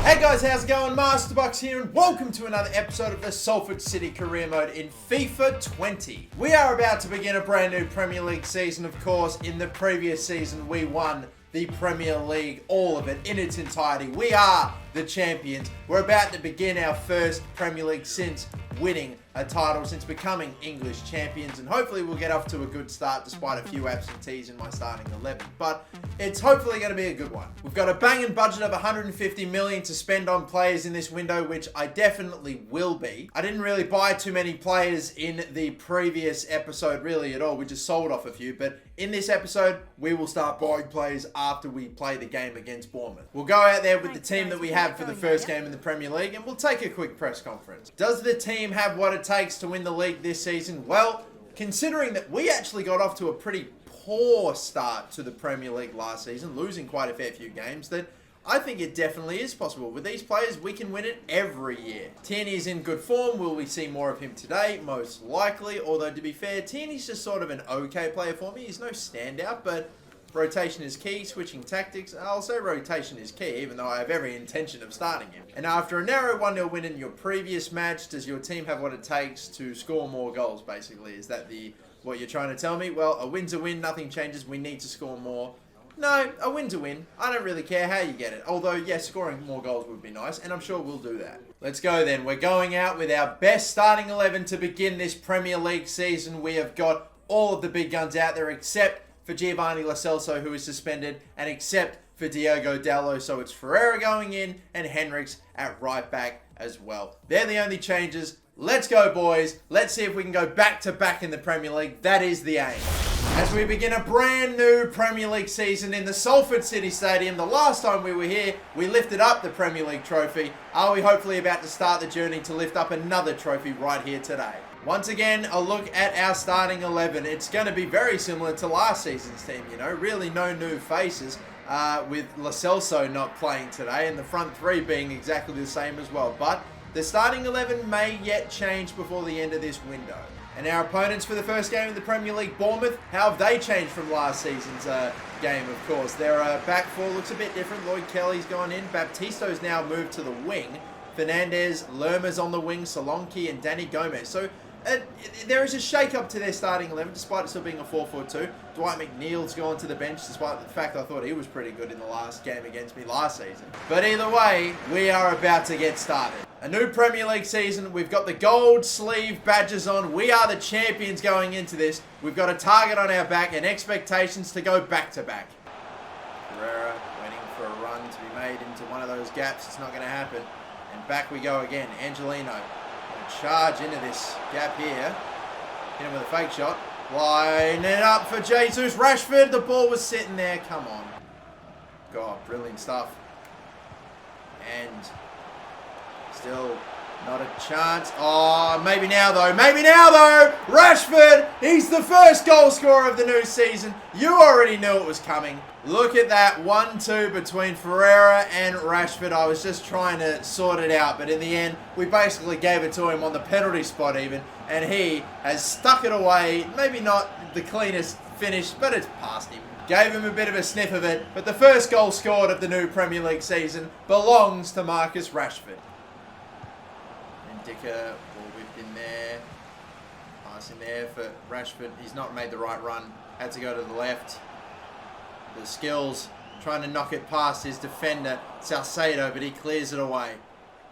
Hey guys, how's it going? Masterbucks here and welcome to another episode of the Salford City Career Mode in FIFA 20. We are about to begin a brand new Premier League season, of course. In the previous season, we won the Premier League, all of it in its entirety. We are the champions. We're about to begin our first Premier League since winning a title, since becoming English champions, and hopefully we'll get off to a good start despite a few absentees in my starting 11, but it's hopefully going to be a good one. We've got a banging budget of 150 million to spend on players in this window, which I definitely will be. I didn't really buy too many players in the previous episode really at all. We just sold off a few, but in this episode, we will start buying players after we play the game against Bournemouth. We'll go out there with the team that we have for the first game in the Premier League, and we'll take a quick press conference. Does the team have what it takes to win the league this season? Well, considering that we actually got off to a pretty poor start to the Premier League last season, losing quite a fair few games, that I think it definitely is possible. With these players, we can win it every year. Tierney's in good form. Will we see more of him today? Most likely. Although, to be fair, Tierney's just sort of an okay player for me. He's no standout, but rotation is key. Switching tactics, I'll say rotation is key, even though I have every intention of starting him. And after a narrow 1-0 win in your previous match, does your team have what it takes to score more goals, basically? Is that what you're trying to tell me? Well, a win's a win. Nothing changes. We need to score more. No, a win's a win. I don't really care how you get it. Although, yes, scoring more goals would be nice, and I'm sure we'll do that. Let's go then. We're going out with our best starting 11 to begin this Premier League season. We have got all of the big guns out there, except for Giovanni Lo Celso, who is suspended, and except for Diogo Dalot. So it's Ferreira going in, and Henriks at right back as well. They're the only changes. Let's go, boys. Let's see if we can go back-to-back in the Premier League. That is the aim. As we begin a brand new Premier League season in the Salford City Stadium. The last time we were here, we lifted up the Premier League trophy. Are we hopefully about to start the journey to lift up another trophy right here today? Once again, a look at our starting 11. It's going to be very similar to last season's team, you know. Really no new faces, with Lo Celso not playing today and the front three being exactly the same as well. But the starting 11 may yet change before the end of this window. And our opponents for the first game of the Premier League, Bournemouth, how have they changed from last season's game, of course? Their back four looks a bit different. Lloyd Kelly's gone in. Baptisto's now moved to the wing. Fernandez, Lerma's on the wing, Solanke and Danny Gomez. So there is a shake-up to their starting 11, despite it still being a 4-4-2. Dwight McNeil's gone to the bench, despite the fact I thought he was pretty good in the last game against me last season. But either way, we are about to get started. A new Premier League season. We've got the gold sleeve badges on. We are the champions going into this. We've got a target on our back and expectations to go back-to-back. Ferreira waiting for a run to be made into one of those gaps. It's not going to happen. And back we go again. Angelino. Charge into this gap here. Hit him with a fake shot. Line it up for Jesus. Rashford, the ball was sitting there. Come on. God, brilliant stuff. And still not a chance. Oh, maybe now though. Maybe now though. Rashford, he's the first goal scorer of the new season. You already knew it was coming. Look at that 1-2 between Ferreira and Rashford. I was just trying to sort it out, but in the end, we basically gave it to him on the penalty spot even, and he has stuck it away. Maybe not the cleanest finish, but it's past him. Gave him a bit of a sniff of it, but the first goal scored of the new Premier League season belongs to Marcus Rashford. And Dicker, ball whipped in there. Pass in there for Rashford. He's not made the right run. Had to go to the left. The skills, trying to knock it past his defender, Salcedo, but he clears it away.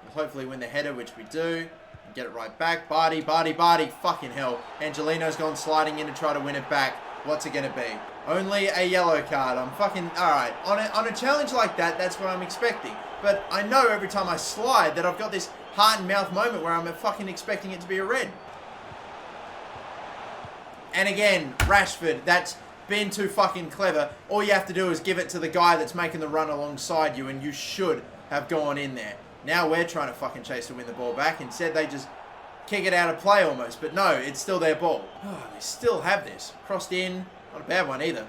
We'll hopefully win the header, which we do, and get it right back. Barty, fucking hell. Angelino's gone sliding in to try to win it back. What's it going to be? Only a yellow card. I'm fucking, alright. On a challenge like that, that's what I'm expecting. But I know every time I slide that I've got this heart and mouth moment where I'm fucking expecting it to be a red. And again, Rashford, that's been too fucking clever. All you have to do is give it to the guy that's making the run alongside you, and you should have gone in there. Now we're trying to fucking chase to win the ball back. Instead, they just kick it out of play almost. But no, it's still their ball. Oh, they still have this. Crossed in. Not a bad one either.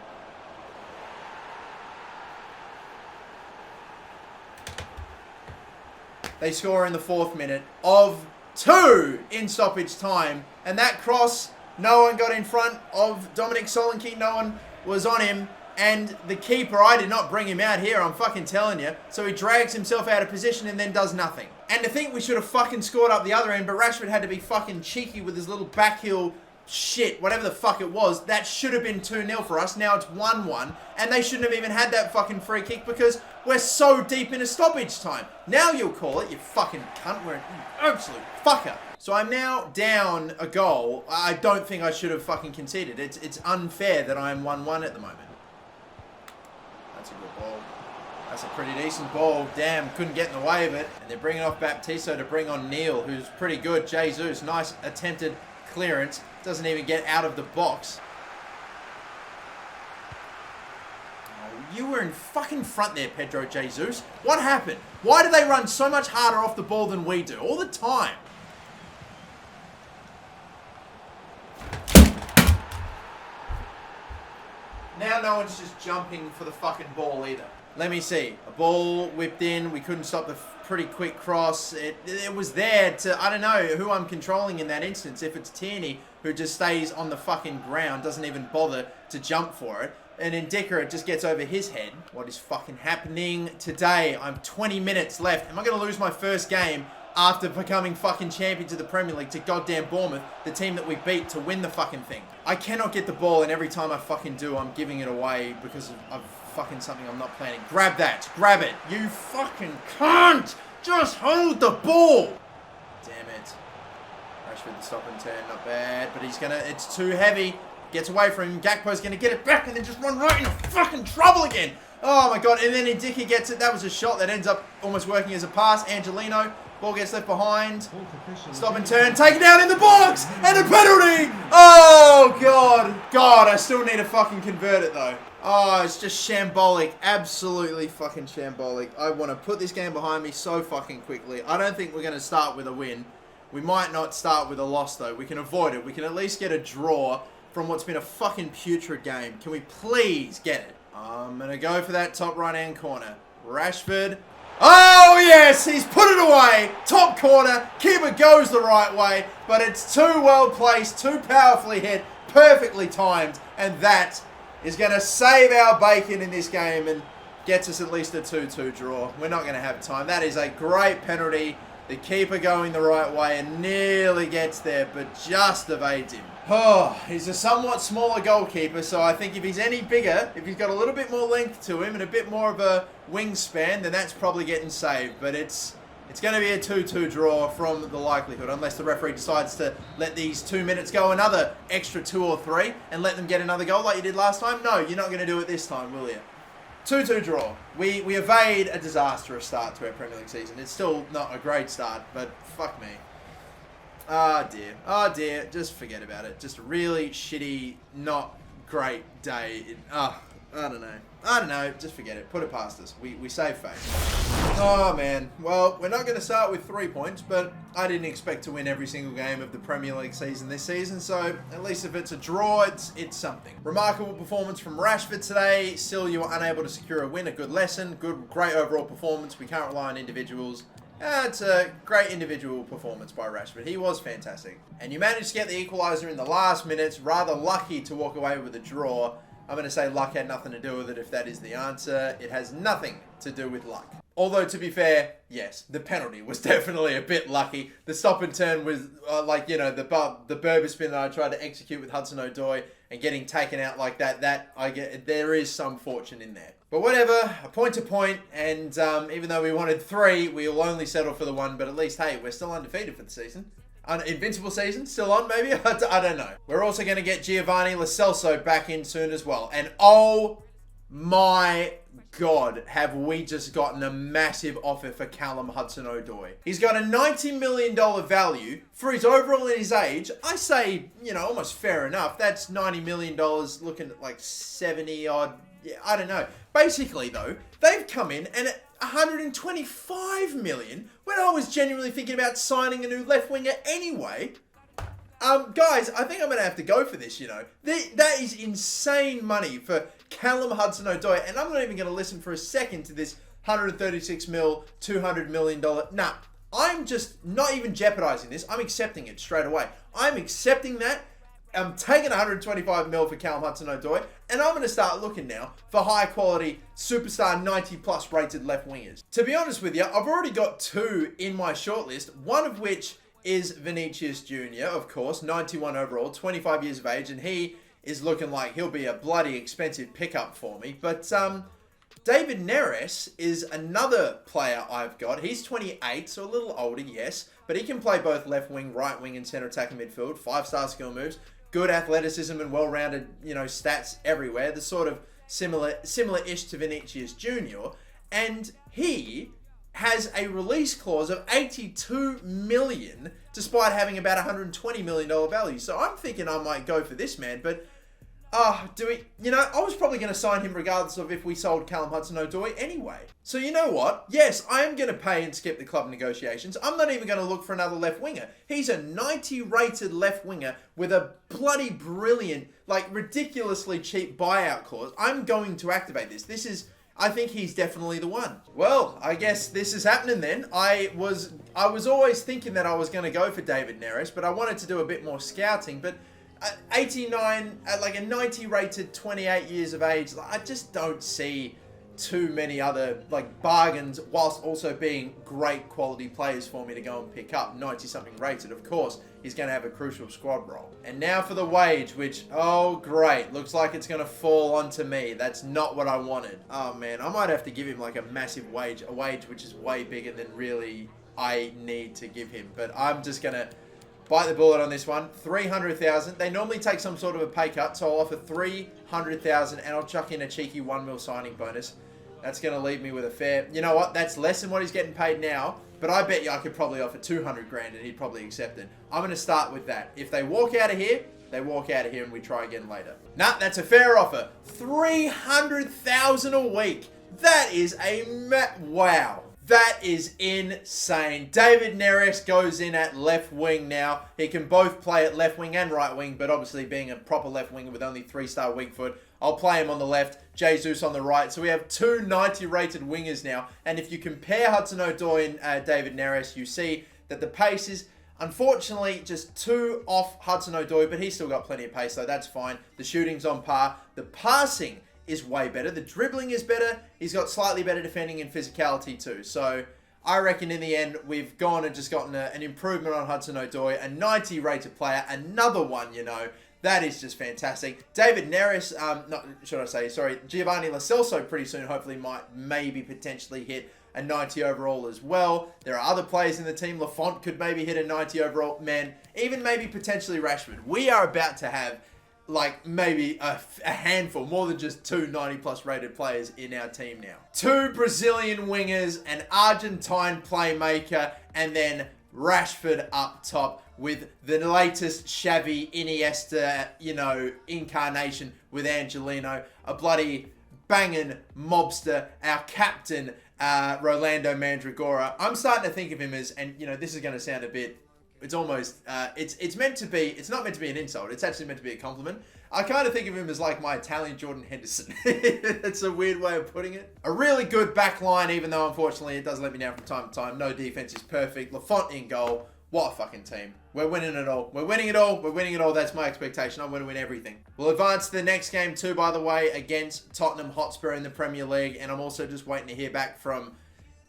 They score in the 4th minute of 2 in stoppage time. And that cross, no one got in front of Dominic Solanke. No one was on him. And the keeper, I did not bring him out here, I'm fucking telling you. So he drags himself out of position and then does nothing. And to think we should have fucking scored up the other end, but Rashford had to be fucking cheeky with his little backheel shit, whatever the fuck it was. That should have been 2-0 for us. Now it's 1-1. And they shouldn't have even had that fucking free kick because we're so deep in a stoppage time. Now you'll call it, you fucking cunt. We're an absolute fucker. So I'm now down a goal. I don't think I should have fucking conceded. It's unfair that I'm 1-1 at the moment. That's a good ball. That's a pretty decent ball. Damn, couldn't get in the way of it. And they're bringing off Baptista to bring on Neil, who's pretty good. Jesus, nice attempted clearance. Doesn't even get out of the box. Oh, you were in fucking front there, Pedro Jesus. What happened? Why do they run so much harder off the ball than we do? All the time. Now no one's just jumping for the fucking ball either. Let me see. A ball whipped in. We couldn't stop the pretty quick cross. It was there to... I don't know who I'm controlling in that instance. If it's Tierney, who just stays on the fucking ground, doesn't even bother to jump for it. And in Dicker, it just gets over his head. What is fucking happening today? I'm 20 minutes left. Am I going to lose my first game after becoming fucking champions of the Premier League to goddamn Bournemouth, the team that we beat, to win the fucking thing? I cannot get the ball, and every time I fucking do, I'm giving it away because of fucking something I'm not planning. Grab that. Grab it. You fucking cunt! Just hold the ball! Damn it. Rashford, the stop and turn, not bad, but he's gonna... It's too heavy. Gets away from him. Gakpo's gonna get it back and then just run right into fucking trouble again. Oh my god, and then Ndicka gets it. That was a shot that ends up almost working as a pass. Angelino, ball gets left behind. Stop and turn, taken down in the box, and a penalty! Oh god. God, I still need to fucking convert it though. Oh, it's just shambolic. Absolutely fucking shambolic. I want to put this game behind me so fucking quickly. I don't think we're going to start with a win. We might not start with a loss though. We can avoid it. We can at least get a draw from what's been a fucking putrid game. Can we please get it? I'm going to go for that top right-hand corner. Rashford. Oh, yes! He's put it away. Top corner. Keeper goes the right way. But it's too well placed, too powerfully hit, perfectly timed. And that is going to save our bacon in this game and gets us at least a 2-2 draw. We're not going to have time. That is a great penalty. The keeper going the right way and nearly gets there, but just evades him. Oh, he's a somewhat smaller goalkeeper, so I think if he's any bigger, if he's got a little bit more length to him and a bit more of a wingspan, then that's probably getting saved. But it's going to be a 2-2 draw from the likelihood, unless the referee decides to let these 2 minutes go another extra 2 or 3 and let them get another goal like you did last time. No, you're not going to do it this time, will you? 2-2 draw. We evade a disastrous start to our Premier League season. It's still not a great start, but fuck me. Oh dear. Oh dear. Just forget about it. Just a really shitty, not great day. I don't know. I don't know. Just forget it. Put it past us. We save face. Oh man. Well, we're not going to start with 3 points, but I didn't expect to win every single game of the Premier League season this season, so at least if it's a draw, it's something. Remarkable performance from Rashford today. Still, you were unable to secure a win. A good lesson. Great overall performance. We can't rely on individuals. It's a great individual performance by Rashford. He was fantastic. And you managed to get the equaliser in the last minutes. Rather lucky to walk away with a draw. I'm going to say luck had nothing to do with it if that is the answer. It has nothing to do with luck. Although, to be fair, yes, the penalty was definitely a bit lucky. The stop and turn was the Berber spin that I tried to execute with Hudson-Odoi and getting taken out like that I get there is some fortune in there. But whatever, a point to point, and even though we wanted 3, we'll only settle for the 1, but at least, hey, we're still undefeated for the season. Invincible season, still on maybe? I don't know. We're also going to get Giovanni Lo Celso back in soon as well. And oh my God, have we just gotten a massive offer for Callum Hudson-Odoi. He's got a $90 million value for his overall and his age. I say, almost fair enough. That's $90 million looking at like 70 odd. Yeah, I don't know. Basically though, they've come in and at 125 million when I was genuinely thinking about signing a new left winger anyway. Guys, I think I'm going to have to go for this, That is insane money for Callum Hudson-Odoi, and I'm not even going to listen for a second to this 136 mil, $200 million. Nah, I'm just not even jeopardizing this. I'm accepting it straight away. I'm accepting that I'm taking 125 mil for Callum Hudson-Odoi, and I'm going to start looking now for high quality superstar 90 plus rated left wingers. To be honest with you, I've already got two in my shortlist, one of which is Vinicius Jr., of course, 91 overall, 25 years of age, and he is looking like he'll be a bloody expensive pickup for me. But David Neres is another player I've got. He's 28, so a little older, yes, but he can play both left wing, right wing, and center attacking midfield. 5-star skill moves, good athleticism, and well-rounded, stats everywhere. The sort of similar-ish to Vinicius Jr. And he has a release clause of 82 million, despite having about $120 million value. So I'm thinking I might go for this man, but I was probably going to sign him regardless of if we sold Callum Hudson-Odoi anyway. So you know what? Yes, I am going to pay and skip the club negotiations. I'm not even going to look for another left winger. He's a 90 rated left winger with a bloody brilliant, ridiculously cheap buyout clause. I'm going to activate this. I think he's definitely the one. Well, I guess this is happening then. I was always thinking that I was going to go for David Neres, but I wanted to do a bit more scouting, but 89, a 90 rated, 28 years of age, I just don't see too many other bargains whilst also being great quality players for me to go and pick up. 90 something rated, of course, he's going to have a crucial squad role. And now for the wage, which, oh great, looks like it's going to fall onto me. That's not what I wanted. Oh man, I might have to give him a massive wage, a wage which is way bigger than really I need to give him. But I'm just going to bite the bullet on this one. 300,000. They normally take some sort of a pay cut, so I'll offer 300,000 and I'll chuck in a cheeky 1 mil signing bonus. That's going to leave me with a fair... You know what? That's less than what he's getting paid now, but I bet you I could probably offer 200 grand and he'd probably accept it. I'm going to start with that. If they walk out of here, they walk out of here and we try again later. Nah, that's a fair offer. 300,000 a week. That is wow. That is insane. David Neres goes in at left wing now. He can both play at left wing and right wing, but obviously being a proper left winger with only 3-star weak foot, I'll play him on the left, Jesus on the right. So we have two 90 rated wingers now. And if you compare Hudson-Odoi and David Neres, you see that the pace is unfortunately just too off Hudson-Odoi, but he's still got plenty of pace, so that's fine. The shooting's on par. The passing is way better. The dribbling is better. He's got slightly better defending and physicality too. So I reckon in the end, we've gone and just gotten an improvement on Hudson-Odoi, a 90 rated player, another one, that is just fantastic. David Neres, Giovanni Lo Celso pretty soon hopefully might maybe potentially hit a 90 overall as well. There are other players in the team. Lafont could maybe hit a 90 overall. Man, even maybe potentially Rashford. We are about to have maybe a handful, more than just two 90 plus rated players in our team now. Two Brazilian wingers, an Argentine playmaker, and then Rashford up top with the latest Xavi Iniesta, incarnation with Angelino, a bloody banging mobster, our captain, Rolando Mandragora. I'm starting to think of him as, and this is going to sound a bit, it's almost, it's meant to be, it's not meant to be an insult. It's actually meant to be a compliment. I kind of think of him as my Italian Jordan Henderson. That's a weird way of putting it. A really good back line, even though unfortunately it does let me down from time to time. No defense is perfect. Lafont in goal. What a fucking team. We're winning it all. We're winning it all. We're winning it all. That's my expectation. I'm going to win everything. We'll advance to the next game too, by the way, against Tottenham Hotspur in the Premier League. And I'm also just waiting to hear back from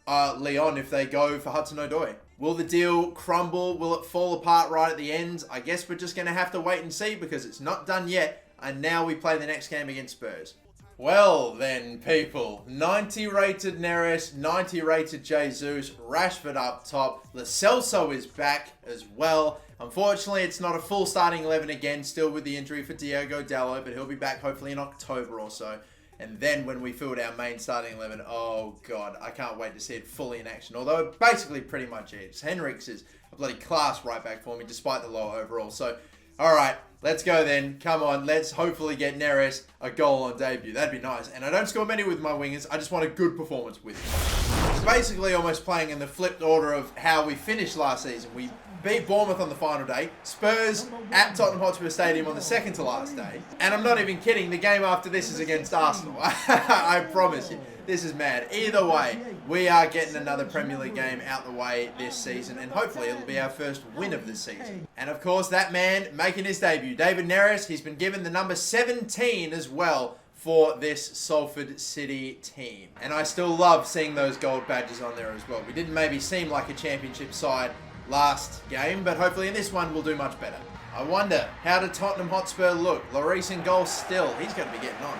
Lyon if they go for Hudson-Odoi. Will the deal crumble? Will it fall apart right at the end? I guess we're just going to have to wait and see because it's not done yet. And now we play the next game against Spurs. Well then, people. 90 rated Neres, 90 rated Jesus, Rashford up top. Lo Celso is back as well. Unfortunately, it's not a full starting 11 again, still with the injury for Diogo Dalot, but he'll be back hopefully in October or so. And then when we field our main starting 11, oh God, I can't wait to see it fully in action. Although it basically pretty much is. Henriks is a bloody class right back for me, despite the low overall. So, all right, let's go then. Come on, let's hopefully get Neres a goal on debut. That'd be nice. And I don't score many with my wingers. I just want a good performance with him. It's basically almost playing in the flipped order of how we finished last season. We beat Bournemouth on the final day, Spurs at Tottenham Hotspur Stadium on the second to last day, and I'm not even kidding, the game after this is against Arsenal. I promise you. This is mad. Either way, we are getting another Premier League game out the way this season, and hopefully it'll be our first win of the season. And of course, that man making his debut, David Neres, he's been given the number 17 as well for this Salford City team. And I still love seeing those gold badges on there as well. We didn't maybe seem like a championship side last game, but hopefully in this one we'll do much better. I wonder, how did Tottenham Hotspur look? Lloris in goal still. He's going to be getting on.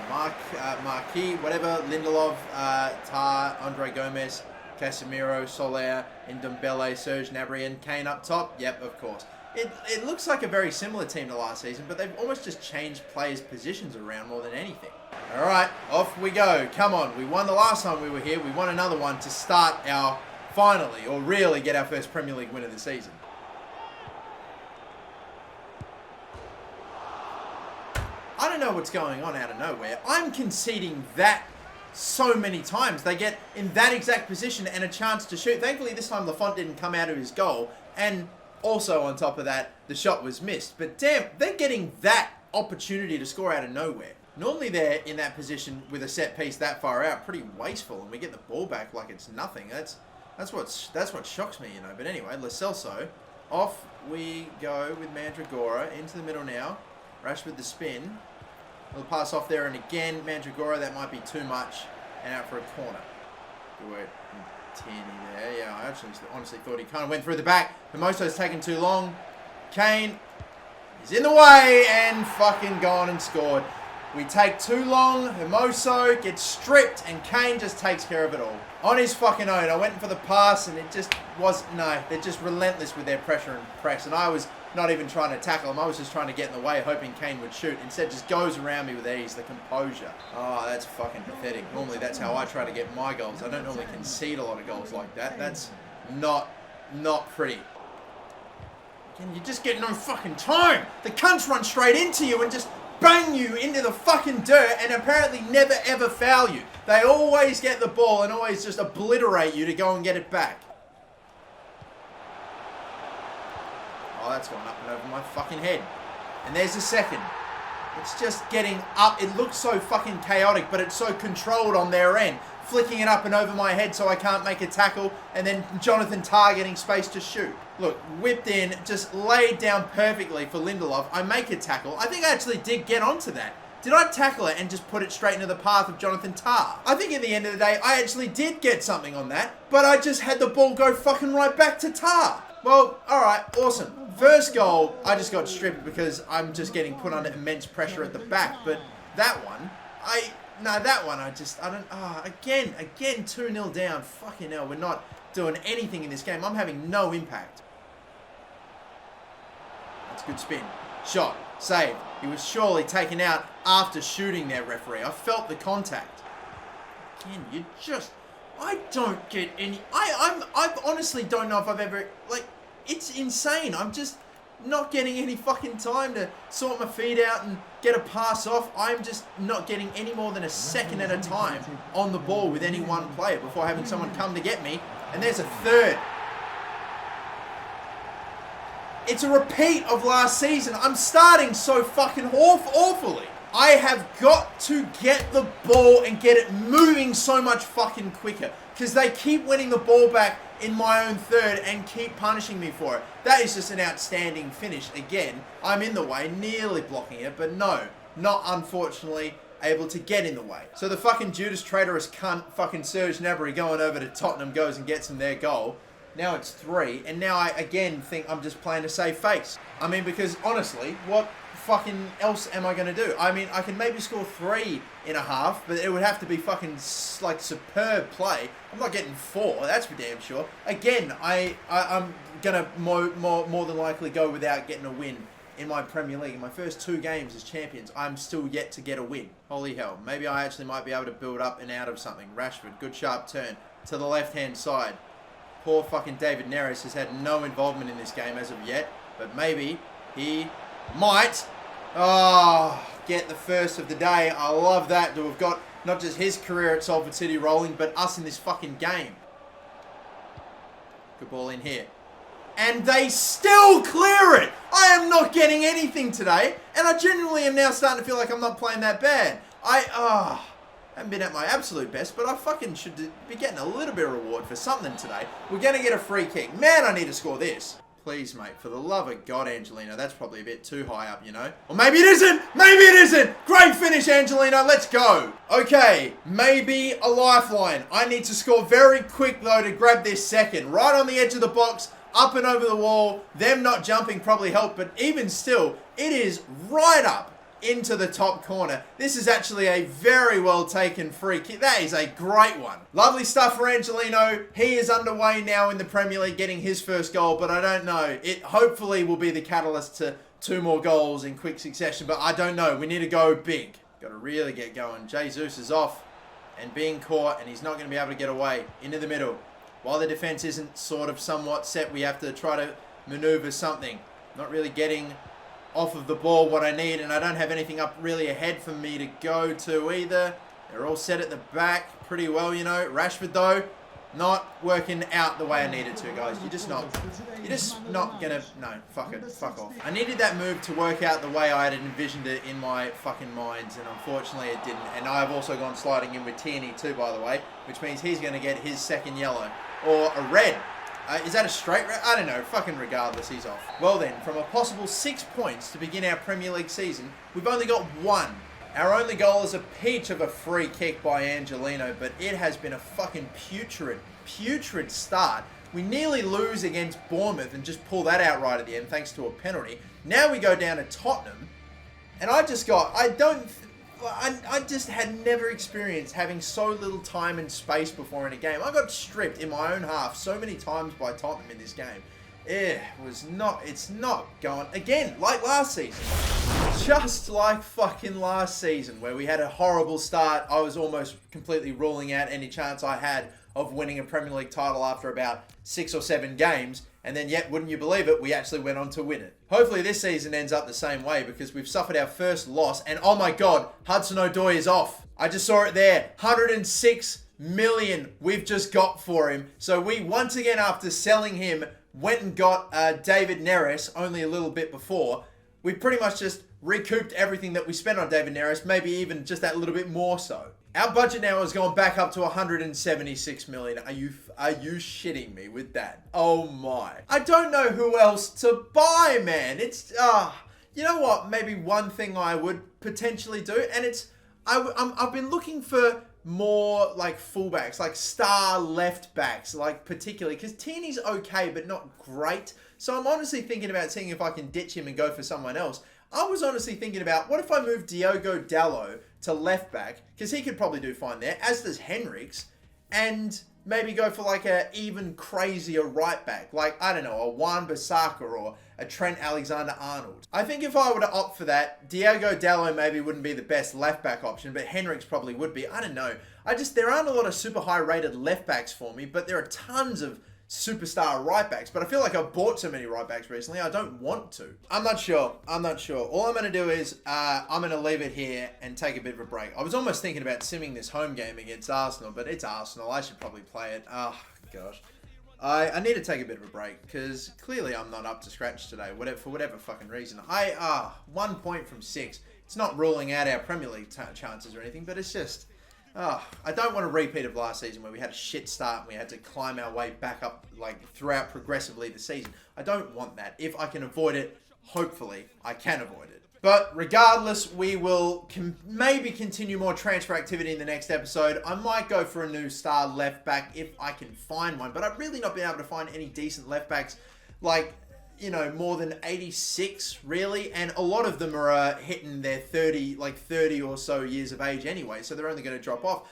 Marquis, whatever, Lindelof, Tah, Andre Gomez, Casemiro, Soler, Ndombele, Serge Gnabry, and Kane up top. Yep, of course. It looks like a very similar team to last season, but they've almost just changed players' positions around more than anything. All right, off we go. Come on, we won the last time we were here. We won another one to start our, finally, or really get our first Premier League win of the season. I don't know what's going on out of nowhere. I'm conceding that so many times. They get in that exact position and a chance to shoot. Thankfully, this time Lafont didn't come out of his goal. And also, on top of that, the shot was missed. But damn, they're getting that opportunity to score out of nowhere. Normally, they're in that position with a set piece that far out, pretty wasteful, and we get the ball back like it's nothing. That's what shocks me, you know. But anyway, Lo Celso, off we go with Mandragora into the middle now. Rashford the spin. We'll pass off there, and again, Mandragora, that might be too much, and out for a corner. Good work. Tierney there. Yeah, I actually honestly thought he kind of went through the back. Hermoso's taken too long. Kane is in the way and fucking gone and scored. We take too long. Hermoso gets stripped and Kane just takes care of it all. On his fucking own. I went for the pass and it just was, no, they're just relentless with their pressure and press. And I was not even trying to tackle him. I was just trying to get in the way, hoping Kane would shoot. Instead, just goes around me with ease. The composure. Oh, that's fucking pathetic. Normally, that's how I try to get my goals. I don't normally concede a lot of goals like that. That's not pretty. Again, you just get no fucking time. The cunts run straight into you and just bang you into the fucking dirt and apparently never ever foul you. They always get the ball and always just obliterate you to go and get it back. Oh, that's gone up and over my fucking head. And there's a second. It's just getting up. It looks so fucking chaotic, but it's so controlled on their end. Flicking it up and over my head so I can't make a tackle. And then Jonathan Tah getting space to shoot. Look, whipped in, just laid down perfectly for Lindelof. I make a tackle. I think I actually did get onto that. Did I tackle it and just put it straight into the path of Jonathan Tah? I think at the end of the day, I actually did get something on that. But I just had the ball go fucking right back to Tah. Well, alright, awesome. First goal, I just got stripped because I'm just getting put under immense pressure at the back. But that one, again, 2-0 down. Fucking hell, we're not doing anything in this game. I'm having no impact. That's a good spin. Shot. Save. He was surely taken out after shooting there, referee. I felt the contact. Again, you just... I don't get any... I honestly don't know if I've ever... Like, it's insane. I'm just not getting any fucking time to sort my feet out and get a pass off. I'm just not getting any more than a second at a time on the ball with any one player before having someone come to get me. And there's a third. It's a repeat of last season. I'm starting so fucking awfully. I have got to get the ball and get it moving so much fucking quicker. Because they keep winning the ball back in my own third and keep punishing me for it. That is just an outstanding finish. Again, I'm in the way, nearly blocking it, but no, not unfortunately able to get in the way. So the fucking Judas traitorous cunt, fucking Serge Gnabry going over to Tottenham goes and gets them their goal. Now it's 3, and now I again think I'm just playing to save face. I mean, because honestly, what fucking else am I going to do? I mean, I can maybe score 3 in a half, but it would have to be fucking like superb play. I'm not getting 4, that's for damn sure. Again, I'm going to more than likely go without getting a win in my Premier League. In my first 2 games as champions, I'm still yet to get a win. Holy hell. Maybe I actually might be able to build up and out of something. Rashford, good sharp turn to the left-hand side. Poor fucking David Neres has had no involvement in this game as of yet, but maybe he might get the first of the day. I love that, to have got not just his career at Salford City rolling, but us in this fucking game. Good ball in here. And they still clear it! I am not getting anything today, and I genuinely am now starting to feel like I'm not playing that bad. Haven't been at my absolute best, but I fucking should be getting a little bit of reward for something today. We're going to get a free kick. Man, I need to score this. Please, mate, for the love of God, Angelino. That's probably a bit too high up, you know? Or maybe it isn't! Maybe it isn't! Great finish, Angelino. Let's go. Okay, maybe a lifeline. I need to score very quick, though, to grab this second. Right on the edge of the box, up and over the wall. Them not jumping probably helped, but even still, it is right up into the top corner. This is actually a very well taken free kick. That is a great one. Lovely stuff for Angelino. He is underway now in the Premier League, getting his first goal, but I don't know. It hopefully will be the catalyst to 2 more goals in quick succession, but I don't know. We need to go big. Got to really get going. Jesus is off and being caught, and he's not going to be able to get away. Into the middle. While the defense isn't sort of somewhat set, we have to try to maneuver something. Not really getting off of the ball what I need, and I don't have anything up really ahead for me to go to either. They're all set at the back pretty well, you know. Rashford, though, not working out the way I needed to, guys. You're just not gonna, no, fuck it, fuck off. I needed that move to work out the way I had envisioned it in my fucking minds, and unfortunately it didn't. And I've also gone sliding in with Tierney too, by the way, which means he's going to get his second yellow, or a red. Is that a straight red? I don't know. Fucking regardless, he's off. Well then, from a possible 6 points to begin our Premier League season, we've only got 1. Our only goal is a peach of a free kick by Angelino, but it has been a fucking putrid start. We nearly lose against Bournemouth and just pull that out right at the end thanks to a penalty. Now we go down to Tottenham, and I just had never experienced having so little time and space before in a game. I got stripped in my own half so many times by Tottenham in this game. It's not going, again, like last season. Just like fucking last season, where we had a horrible start. I was almost completely ruling out any chance I had of winning a Premier League title after about 6 or 7 games. And then yet, wouldn't you believe it, we actually went on to win it. Hopefully this season ends up the same way, because we've suffered our first loss. And oh my God, Hudson-Odoi is off. I just saw it there. 106 million we've just got for him. So we, once again, after selling him, went and got David Neres only a little bit before. We pretty much just recouped everything that we spent on David Neres, maybe even just that little bit more so. Our budget now has gone back up to 176 million. Are you shitting me with that? Oh my. I don't know who else to buy, man. It's, you know what? Maybe one thing I would potentially do, and it's, I've been looking for more like fullbacks, like star left backs, like particularly, because Tierney's okay, but not great. So I'm honestly thinking about seeing if I can ditch him and go for someone else. I was honestly thinking about, what if I move Diogo Dalot to left back, because he could probably do fine there, as does Henriks, and maybe go for like a even crazier right back, like, I don't know, a Wan-Bissaka or a Trent Alexander-Arnold. I think if I were to opt for that, Diogo Dalot maybe wouldn't be the best left back option, but Henriks probably would be. I don't know. There aren't a lot of super high rated left backs for me, but there are tons of superstar right backs, but I feel like I've bought so many right backs recently, I don't want to. I'm not sure. All I'm going to do is, I'm going to leave it here and take a bit of a break. I was almost thinking about simming this home game against Arsenal, but it's Arsenal. I should probably play it. Oh, gosh. I need to take a bit of a break, because clearly I'm not up to scratch today, for whatever fucking reason. 1 point from 6. It's not ruling out our Premier League chances or anything, but it's just, I don't want a repeat of last season where we had a shit start and we had to climb our way back up like throughout progressively the season. I don't want that. If I can avoid it, hopefully I can avoid it. But regardless, we will maybe continue more transfer activity in the next episode. I might go for a new star left back if I can find one, but I've really not been able to find any decent left backs, like, you know, more than 86 really, and a lot of them are hitting their 30 or so years of age anyway, so they're only going to drop off.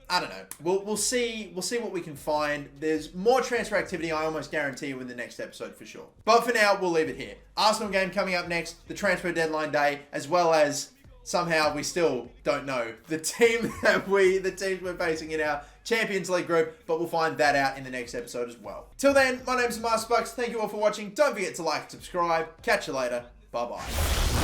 I don't know. We'll see what we can find. There's more transfer activity, I almost guarantee you, in the next episode for sure. But for now, we'll leave it here. Arsenal game coming up next, the transfer deadline day, as well as somehow we still don't know the teams we're facing in our Champions League group, but we'll find that out in the next episode as well. Till then, my name's Marcus. Thank you all for watching. Don't forget to like and subscribe. Catch you later. Bye-bye.